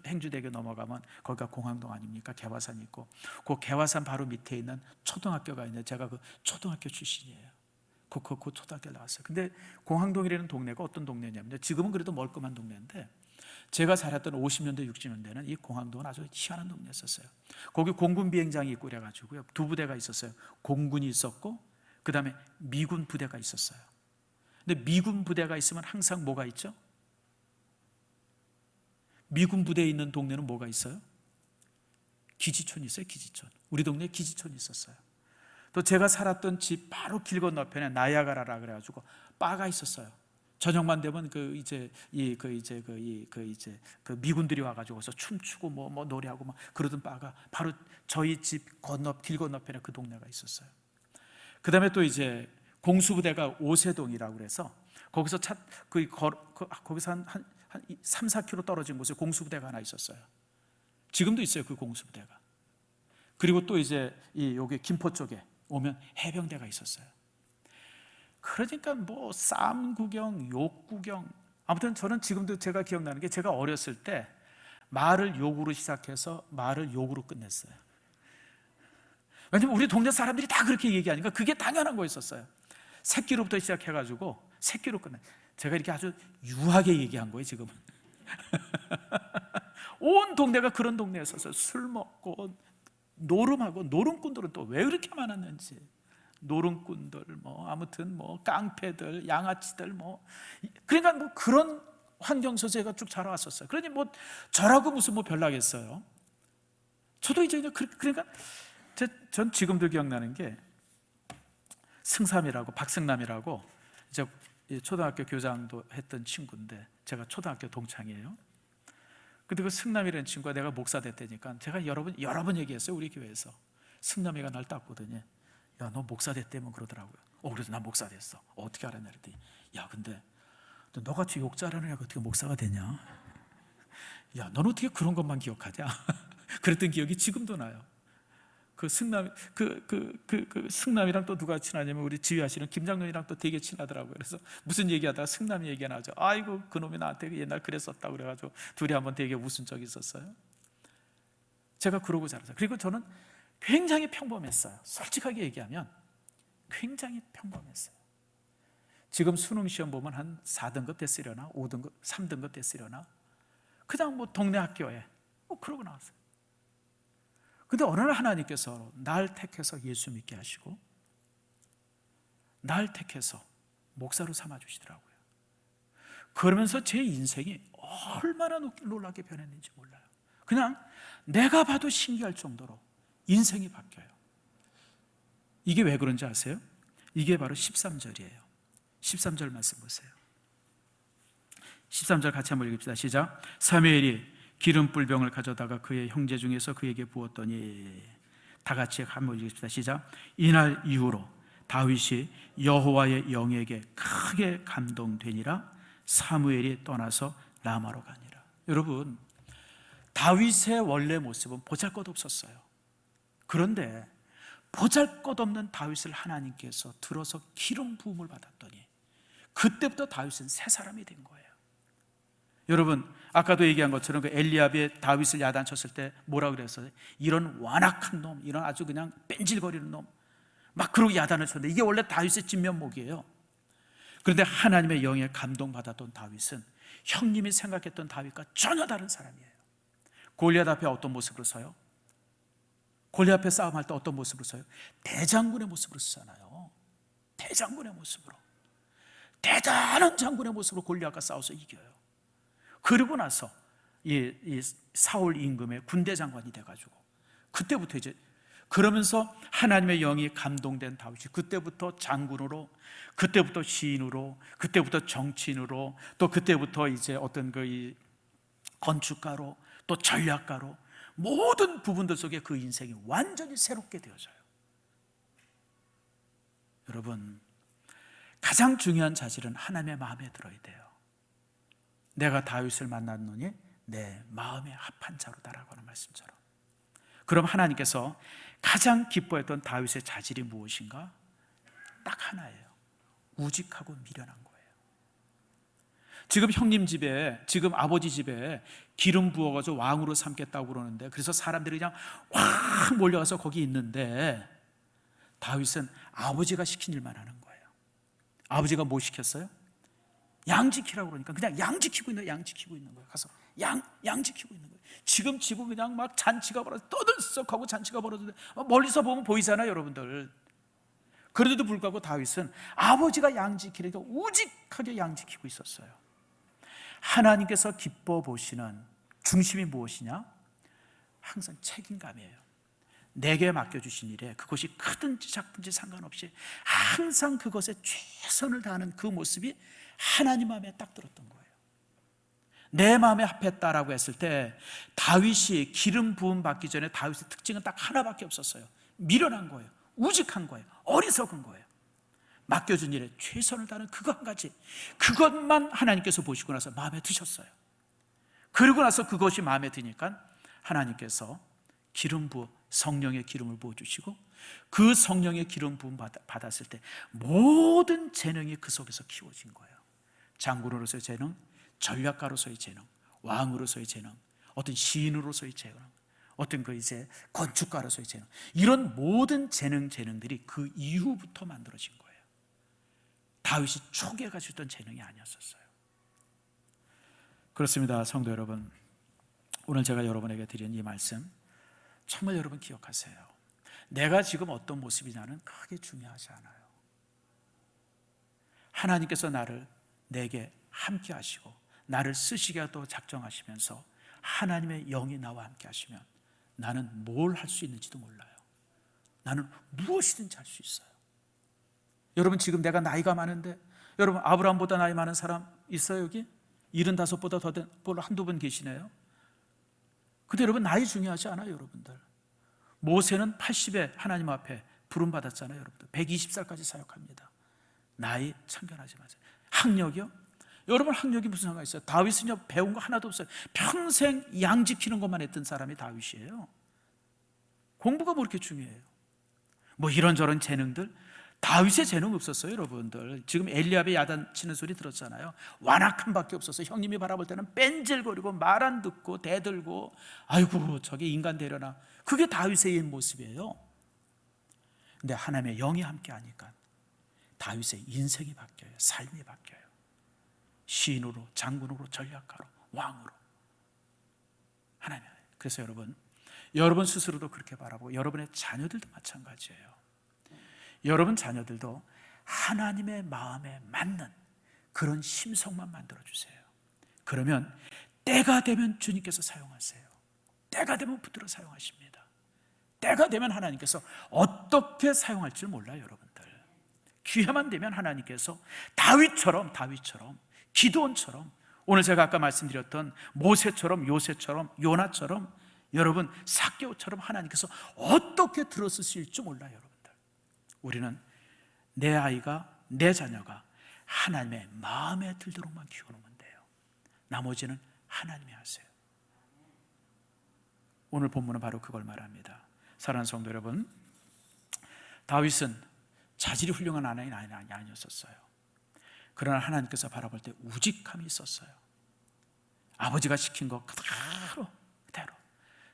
행주대교 넘어가면 거기가 공항동 아닙니까? 개화산이 있고 그 개화산 바로 밑에 있는 초등학교가 있는데 제가 그 초등학교 출신이에요. 그 초등학교 나왔어요. 근데 공항동이라는 동네가 어떤 동네냐면 지금은 그래도 멀끔한 동네인데 제가 살았던 50년대 60년대는 이 공항동은 아주 희한한 동네였었어요. 거기 공군 비행장이 있고 그래가지고요. 두 부대가 있었어요. 공군이 있었고 그 다음에 미군 부대가 있었어요. 근데 미군 부대가 있으면 항상 뭐가 있죠? 미군 부대에 있는 동네는 뭐가 있어요? 기지촌이 있어요. 기지촌. 우리 동네에 기지촌이 있었어요. 또 제가 살았던 집 바로 길 건너편에 나야가라라 그래가지고 바가 있었어요. 저녁만 되면 그 미군들이 와가지고서 춤추고 뭐 노래하고 막 그러던 바가 바로 저희 집 길 건너편에 그 동네가 있었어요. 그 다음에 또 이제 공수부대가 오세동이라고 그래서 거기서 거기서 한 3, 4km 떨어진 곳에 공수부대가 하나 있었어요. 지금도 있어요, 그 공수부대가. 그리고 또 이제 여기 김포 쪽에 오면 해병대가 있었어요. 그러니까 뭐 쌈 구경, 욕 구경. 아무튼 저는 지금도 제가 기억나는 게 제가 어렸을 때 말을 욕으로 시작해서 말을 욕으로 끝냈어요. 왜냐면 우리 동네 사람들이 다 그렇게 얘기하니까 그게 당연한 거였었어요. 새끼로부터 시작해가지고 새끼로 끝내. 제가 이렇게 아주 유하게 얘기한 거예요, 지금은. 온 동네가 그런 동네였었어요. 술 먹고 노름하고 노름꾼들은 또 왜 그렇게 많았는지, 노름꾼들 아무튼 깡패들, 양아치들 그러니까 그런 환경 속에서 제가 쭉 자라왔었어요. 그러니 저라고 무슨 별나겠어요. 저도 이제 그러니까 전 지금도 기억나는 게 승삼이라고, 박승남이라고 이제 초등학교 교장도 했던 친구인데 제가 초등학교 동창이에요. 근데 그 승남이라는 친구가 내가 목사 됐다니까 제가 여러 번 얘기했어요. 우리 교회에서. 승남이가 날 딱 보더니 야, 너 목사 됐다면 그러더라고요. 그래서 나 목사 됐어. 어떻게 알았냐 그랬더니 야, 근데 너같이 욕 잘하는 애가 어떻게 목사가 되냐? 야, 넌 어떻게 그런 것만 기억하냐? 그랬던 기억이 지금도 나요. 그 승남, 그 승남이랑 또 누가 친하냐면 우리 지휘하시는 김장년이랑 또 되게 친하더라고요. 그래서 무슨 얘기하다가 승남이 얘기가 나죠. 아이고, 그놈이 나한테 옛날 그랬었다 그래가지고 둘이 한번 되게 웃은 적이 있었어요. 제가 그러고 자랐어요. 그리고 저는 굉장히 평범했어요. 솔직하게 얘기하면 굉장히 평범했어요. 지금 수능 시험 보면 한 4등급 됐으려나 5등급, 3등급 됐으려나 그냥 동네 학교에 그러고 나왔어요. 근데 어느 날 하나님께서 날 택해서 예수 믿게 하시고 날 택해서 목사로 삼아주시더라고요. 그러면서 제 인생이 얼마나 놀랍게 변했는지 몰라요. 그냥 내가 봐도 신기할 정도로 인생이 바뀌어요. 이게 왜 그런지 아세요? 이게 바로 13절이에요 13절 말씀 보세요. 13절 같이 한번 읽읍시다. 시작. 사무엘이 기름 뿔병을 가져다가 그의 형제 중에서 그에게 부었더니, 다 같이 한번 읽읍시다. 시작. 이날 이후로 다윗이 여호와의 영에게 크게 감동되니라. 사무엘이 떠나서 라마로 가니라. 여러분, 다윗의 원래 모습은 보잘것없었어요. 그런데 보잘것없는 다윗을 하나님께서 들어서 기름 부음을 받았더니 그때부터 다윗은 새 사람이 된 거예요. 여러분, 아까도 얘기한 것처럼 그 엘리압이 다윗을 야단쳤을 때 뭐라 그랬어요? 이런 완악한 놈, 이런 아주 그냥 뺀질거리는 놈, 막 그러고 야단을 쳤는데 이게 원래 다윗의 진면목이에요. 그런데 하나님의 영에 감동받았던 다윗은 형님이 생각했던 다윗과 전혀 다른 사람이에요. 골리앗 앞에 어떤 모습으로 서요? 골리앗 앞에 싸움할 때 어떤 모습으로 서요? 대장군의 모습으로 서잖아요. 대장군의 모습으로, 대단한 장군의 모습으로 골리앗과 싸워서 이겨요. 그러고 나서 이 사울 임금의 군대 장관이 돼가지고 그때부터 이제 그러면서 하나님의 영이 감동된 다윗이 그때부터 장군으로, 그때부터 시인으로, 그때부터 정치인으로, 또 그때부터 이제 어떤 이 건축가로, 또 전략가로, 모든 부분들 속에 그 인생이 완전히 새롭게 되어져요. 여러분, 가장 중요한 자질은 하나님의 마음에 들어야 돼요. 내가 다윗을 만났노니 내 마음에 합한 자로다라고 하는 말씀처럼. 그럼 하나님께서 가장 기뻐했던 다윗의 자질이 무엇인가? 딱 하나예요. 우직하고 미련한 거예요. 지금 형님 집에, 지금 아버지 집에 기름 부어가지고 왕으로 삼겠다고 그러는데, 그래서 사람들이 그냥 확 몰려가서 거기 있는데 다윗은 아버지가 시킨 일만 하는 거예요. 아버지가 뭐 시켰어요? 양 지키라고 그러니까 그냥 양 지키고 있는 거예요. 가서 양 지키고 있는 거예요. 지금 지구 그냥 막 잔치가 벌어져, 떠들썩하고 잔치가 벌어지는데 멀리서 보면 보이잖아요, 여러분들. 그래도 불구하고 다윗은 아버지가 양 지키니까 우직하게 양 지키고 있었어요. 하나님께서 기뻐 보시는 중심이 무엇이냐? 항상 책임감이에요. 내게 맡겨주신 일에 그것이 크든지 작든지 상관없이 항상 그것에 최선을 다하는 그 모습이 하나님 마음에 딱 들었던 거예요. 내 마음에 합했다라고 했을 때 다윗이 기름 부음 받기 전에 다윗의 특징은 딱 하나밖에 없었어요. 미련한 거예요. 우직한 거예요. 어리석은 거예요. 맡겨준 일에 최선을 다하는 그거 한 가지, 그것만 하나님께서 보시고 나서 마음에 드셨어요. 그리고 나서 그것이 마음에 드니까 하나님께서 기름 부어, 성령의 기름을 부어주시고 그 성령의 기름 부음 받았을 때 모든 재능이 그 속에서 키워진 거예요. 장군으로서의 재능, 전략가로서의 재능, 왕으로서의 재능, 어떤 시인으로서의 재능, 어떤 이제 건축가로서의 재능, 이런 모든 재능들이 그 이후부터 만들어진 거예요. 다윗이 초기에 가지고 있던 재능이 아니었었어요. 그렇습니다. 성도 여러분, 오늘 제가 여러분에게 드린 이 말씀, 정말 여러분 기억하세요. 내가 지금 어떤 모습이냐는 크게 중요하지 않아요. 하나님께서 내게 함께 하시고 나를 쓰시게 또 작정하시면서 하나님의 영이 나와 함께 하시면 나는 뭘 할 수 있는지도 몰라요. 나는 무엇이든지 할 수 있어요. 여러분 지금 내가 나이가 많은데, 여러분 아브라함보다 나이 많은 사람 있어요 여기? 75보다 더 된 분 한두 분 계시네요. 근데 여러분 나이 중요하지 않아요. 여러분들 모세는 80에 하나님 앞에 부름받았잖아요. 여러분들 120살까지 사역합니다. 나이 참견하지 마세요. 학력이요? 여러분 학력이 무슨 상관이 있어요? 다윗은요 배운 거 하나도 없어요. 평생 양 지키는 것만 했던 사람이 다윗이에요. 공부가 뭐 이렇게 중요해요? 뭐 이런저런 재능들, 다윗의 재능 없었어요. 여러분들 지금 엘리압의 야단 치는 소리 들었잖아요. 완악한 밖에 없었어요. 형님이 바라볼 때는 뺀질거리고 말 안 듣고 대들고, 아이고 저게 인간 되려나. 그게 다윗의 모습이에요. 근데 하나님의 영이 함께 하니까 다윗의 인생이 바뀌어요. 삶이 바뀌어요. 시인으로, 장군으로, 전략가로, 왕으로. 하나님. 그래서 여러분 스스로도 그렇게 바라보고 여러분의 자녀들도 마찬가지예요. 여러분 자녀들도 하나님의 마음에 맞는 그런 심성만 만들어주세요. 그러면 때가 되면 주님께서 사용하세요. 때가 되면 붙들어 사용하십니다. 때가 되면 하나님께서 어떻게 사용할 줄 몰라요. 여러분들 기회만 되면 하나님께서 다윗처럼 기드온처럼, 오늘 제가 아까 말씀드렸던 모세처럼, 요새처럼, 요나처럼, 여러분 삭개오처럼 하나님께서 어떻게 들어쓰실 줄 몰라요. 여러분들 우리는 내 아이가, 내 자녀가 하나님의 마음에 들도록만 키워놓으면 돼요. 나머지는 하나님이 하세요. 오늘 본문은 바로 그걸 말합니다. 사랑하는 성도 여러분, 다윗은 자질이 훌륭한 아니었었어요. 그러나 하나님께서 바라볼 때 우직함이 있었어요. 아버지가 시킨 거 그대로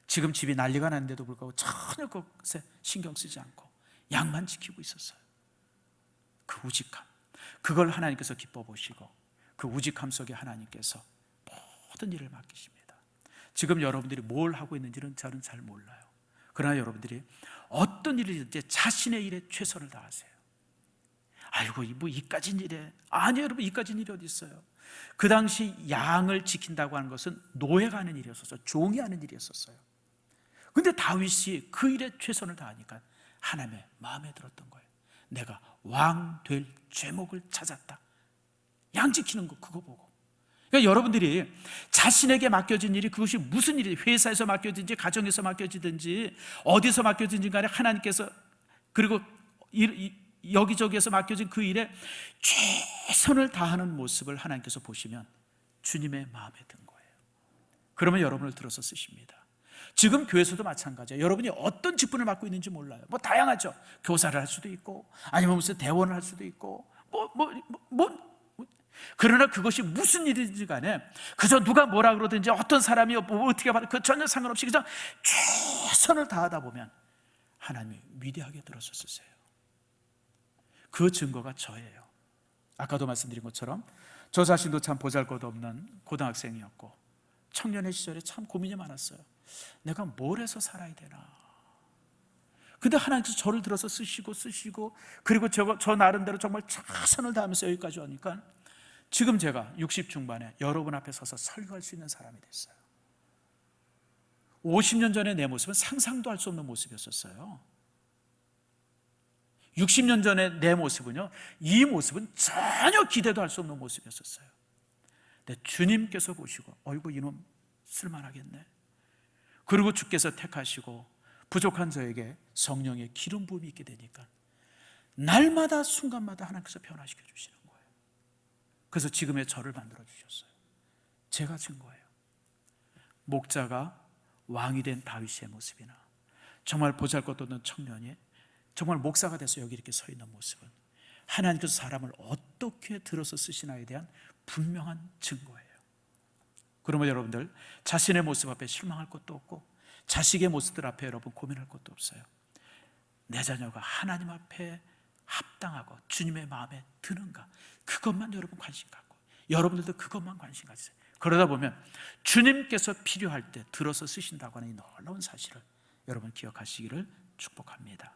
지금 집이 난리가 났는데도 불구하고 전혀 그것에 신경 쓰지 않고 양만 지키고 있었어요. 그 우직함, 그걸 하나님께서 기뻐 보시고 그 우직함 속에 하나님께서 모든 일을 맡기십니다. 지금 여러분들이 뭘 하고 있는지는 저는 잘 몰라요. 그러나 여러분들이 어떤 일이든지 자신의 일에 최선을 다하세요. 아이고 뭐 이까진 일에, 아니요 여러분 이까진 일이 어디 있어요. 그 당시 양을 지킨다고 하는 것은 노예가 하는 일이었었어요. 종이 하는 일이었었어요. 근데 다윗이 그 일에 최선을 다하니까 하나님의 마음에 들었던 거예요. 내가 왕 될 죄목을 찾았다. 양 지키는 거 그거 보고. 그러니까 여러분들이 자신에게 맡겨진 일이 그것이 무슨 일이, 회사에서 맡겨진지 가정에서 맡겨지든지 어디서 맡겨진지 간에 하나님께서, 그리고 여기저기에서 맡겨진 그 일에 최선을 다하는 모습을 하나님께서 보시면 주님의 마음에 든 거예요. 그러면 여러분을 들어서 쓰십니다. 지금 교회에서도 마찬가지예요. 여러분이 어떤 직분을 맡고 있는지 몰라요. 뭐 다양하죠. 교사를 할 수도 있고, 아니면 무슨 대원을 할 수도 있고, 그러나 그것이 무슨 일인지 간에 그저 누가 뭐라 그러든지 어떤 사람이 뭐 어떻게 받아, 그 전혀 상관없이 그냥 최선을 다하다 보면 하나님이 위대하게 들어서 쓰세요. 그 증거가 저예요. 아까도 말씀드린 것처럼 저 자신도 참 보잘것없는 고등학생이었고 청년의 시절에 참 고민이 많았어요. 내가 뭘 해서 살아야 되나. 근데 하나님께서 저를 들어서 쓰시고 그리고 저 나름대로 정말 최선을 다하면서 여기까지 오니까 지금 제가 60 중반에 여러분 앞에 서서 설교할 수 있는 사람이 됐어요. 50년 전에 내 모습은 상상도 할 수 없는 모습이었었어요. 60년 전에 내 모습은요, 이 모습은 전혀 기대도 할 수 없는 모습이었었어요. 근데 주님께서 보시고 어이구 이놈 쓸만하겠네. 그리고 주께서 택하시고 부족한 저에게 성령의 기름 부음이 있게 되니까 날마다 순간마다 하나님께서 변화시켜 주시는 거예요. 그래서 지금의 저를 만들어 주셨어요. 제가 증거예요. 목자가 왕이 된 다윗의 모습이나 정말 보잘것도 없는 청년이 정말 목사가 돼서 여기 이렇게 서 있는 모습은 하나님께서 사람을 어떻게 들어서 쓰시나에 대한 분명한 증거예요. 그러면 여러분들 자신의 모습 앞에 실망할 것도 없고 자식의 모습들 앞에 여러분 고민할 것도 없어요. 내 자녀가 하나님 앞에 합당하고 주님의 마음에 드는가, 그것만 여러분 관심 갖고 여러분들도 그것만 관심 가지세요. 그러다 보면 주님께서 필요할 때 들어서 쓰신다고 하는 이 놀라운 사실을 여러분 기억하시기를 축복합니다.